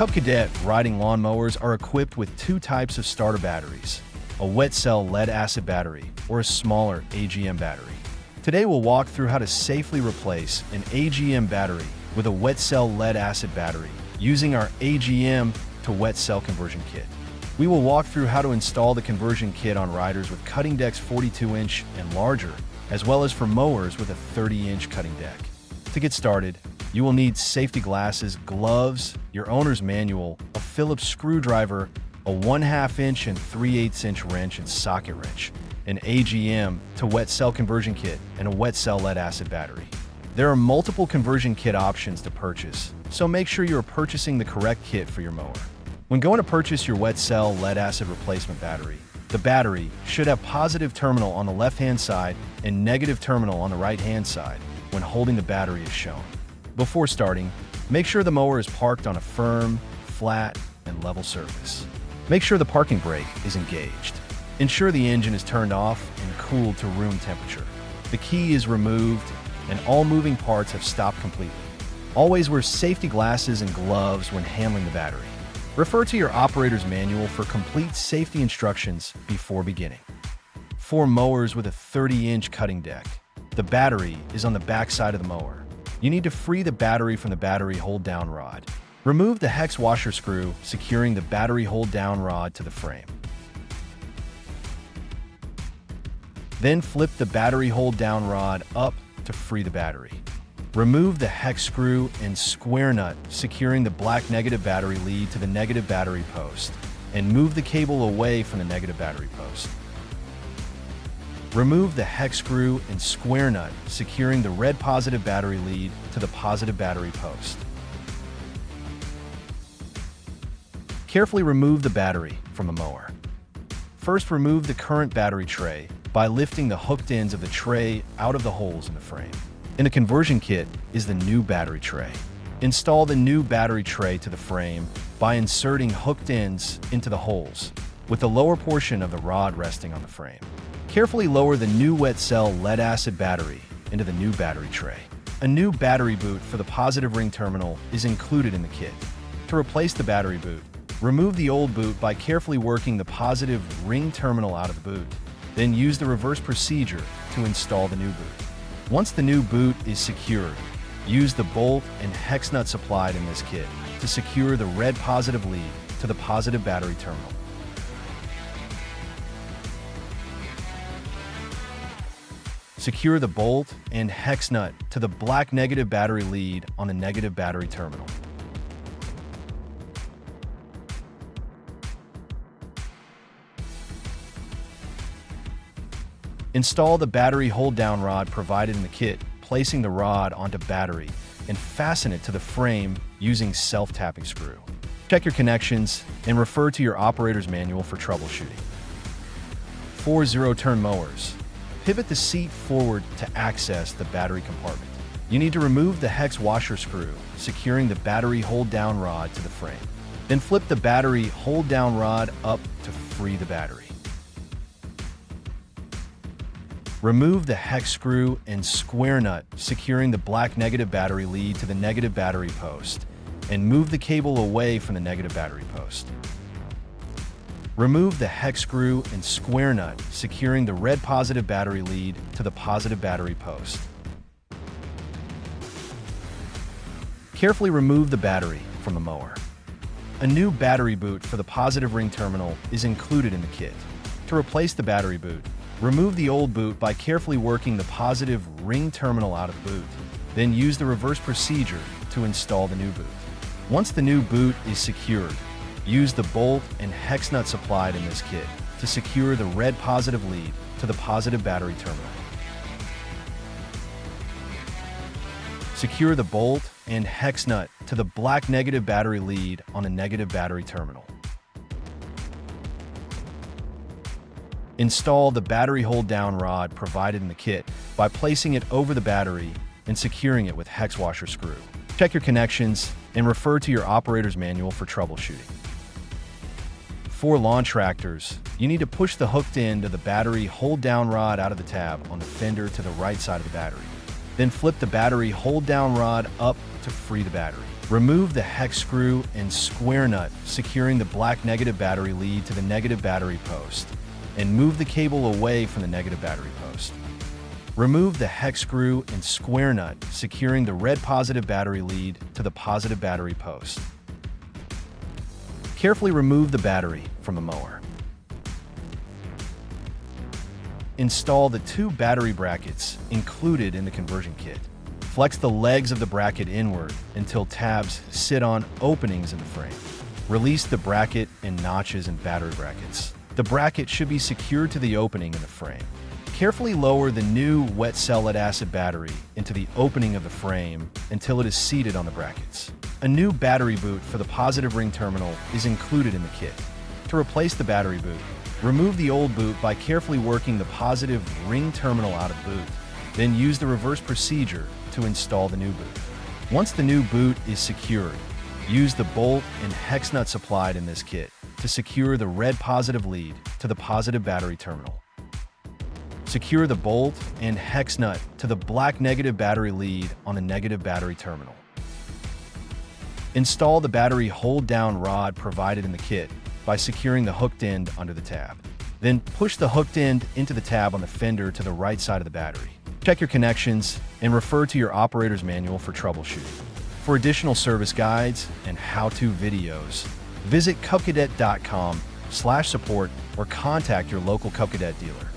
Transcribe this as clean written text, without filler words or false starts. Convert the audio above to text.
Cub Cadet riding lawnmowers are equipped with two types of starter batteries, a wet cell lead-acid battery or a smaller AGM battery. Today we'll walk through how to safely replace an AGM battery with a wet cell lead-acid battery using our AGM to wet cell conversion kit. We will walk through how to install the conversion kit on riders with cutting decks 42-inch and larger, as well as for mowers with a 30-inch cutting deck. To get started, you will need safety glasses, gloves, your owner's manual, a Phillips screwdriver, a 1/2 inch and 3/8 inch wrench and socket wrench, an AGM to wet cell conversion kit, and a wet cell lead-acid battery. There are multiple conversion kit options to purchase, so make sure you are purchasing the correct kit for your mower. When going to purchase your wet cell lead-acid replacement battery, the battery should have positive terminal on the left-hand side and negative terminal on the right-hand side when holding the battery as shown. Before starting, make sure the mower is parked on a firm, flat, and level surface. Make sure the parking brake is engaged. Ensure the engine is turned off and cooled to room temperature. The key is removed and all moving parts have stopped completely. Always wear safety glasses and gloves when handling the battery. Refer to your operator's manual for complete safety instructions before beginning. For mowers with a 30-inch cutting deck, the battery is on the back side of the mower. You need to free the battery from the battery hold-down rod. Remove the hex washer screw, securing the battery hold-down rod to the frame. Then flip the battery hold-down rod up to free the battery. Remove the hex screw and square nut, securing the black negative battery lead to the negative battery post, and move the cable away from the negative battery post. Remove the hex screw and square nut, securing the red positive battery lead to the positive battery post. Carefully remove the battery from the mower. First, remove the current battery tray by lifting the hooked ends of the tray out of the holes in the frame. In the conversion kit is the new battery tray. Install the new battery tray to the frame by inserting hooked ends into the holes, with the lower portion of the rod resting on the frame. Carefully lower the new wet cell lead-acid battery into the new battery tray. A new battery boot for the positive ring terminal is included in the kit. To replace the battery boot, remove the old boot by carefully working the positive ring terminal out of the boot. Then use the reverse procedure to install the new boot. Once the new boot is secured, use the bolt and hex nut supplied in this kit to secure the red positive lead to the positive battery terminal. Secure the bolt and hex nut to the black negative battery lead on the negative battery terminal. Install the battery hold-down rod provided in the kit, placing the rod onto battery, and fasten it to the frame using self-tapping screw. Check your connections and refer to your operator's manual for troubleshooting. For zero-turn mowers, pivot the seat forward to access the battery compartment. You need to remove the hex washer screw, securing the battery hold-down rod to the frame. Then flip the battery hold-down rod up to free the battery. Remove the hex screw and square nut, securing the black negative battery lead to the negative battery post, and move the cable away from the negative battery post. Remove the hex screw and square nut, securing the red positive battery lead to the positive battery post. Carefully remove the battery from the mower. A new battery boot for the positive ring terminal is included in the kit. To replace the battery boot, remove the old boot by carefully working the positive ring terminal out of the boot. Then use the reverse procedure to install the new boot. Once the new boot is secured, use the bolt and hex nut supplied in this kit to secure the red positive lead to the positive battery terminal. Secure the bolt and hex nut to the black negative battery lead on the negative battery terminal. Install the battery hold-down rod provided in the kit by placing it over the battery and securing it with hex washer screw. Check your connections and refer to your operator's manual for troubleshooting. For lawn tractors, you need to push the hooked end of the battery hold-down rod out of the tab on the fender to the right side of the battery. Then flip the battery hold-down rod up to free the battery. Remove the hex screw and square nut securing the black negative battery lead to the negative battery post, and move the cable away from the negative battery post. Remove the hex screw and square nut securing the red positive battery lead to the positive battery post. Carefully remove the battery from the mower. Install the 2 battery brackets included in the conversion kit. Flex the legs of the bracket inward until tabs sit on openings in the frame. Release the bracket and notches and battery brackets. The bracket should be secured to the opening in the frame. Carefully lower the new wet cell lead-acid battery into the opening of the frame until it is seated on the brackets. A new battery boot for the positive ring terminal is included in the kit. To replace the battery boot, remove the old boot by carefully working the positive ring terminal out of boot. Then use the reverse procedure to install the new boot. Once the new boot is secured, use the bolt and hex nut supplied in this kit to secure the red positive lead to the positive battery terminal. Secure the bolt and hex nut to the black negative battery lead on the negative battery terminal. Install the battery hold-down rod provided in the kit by securing the hooked end under the tab. Then push the hooked end into the tab on the fender to the right side of the battery. Check your connections and refer to your operator's manual for troubleshooting. For additional service guides and how-to videos, visit cubcadet.com/support or contact your local Cub Cadet dealer.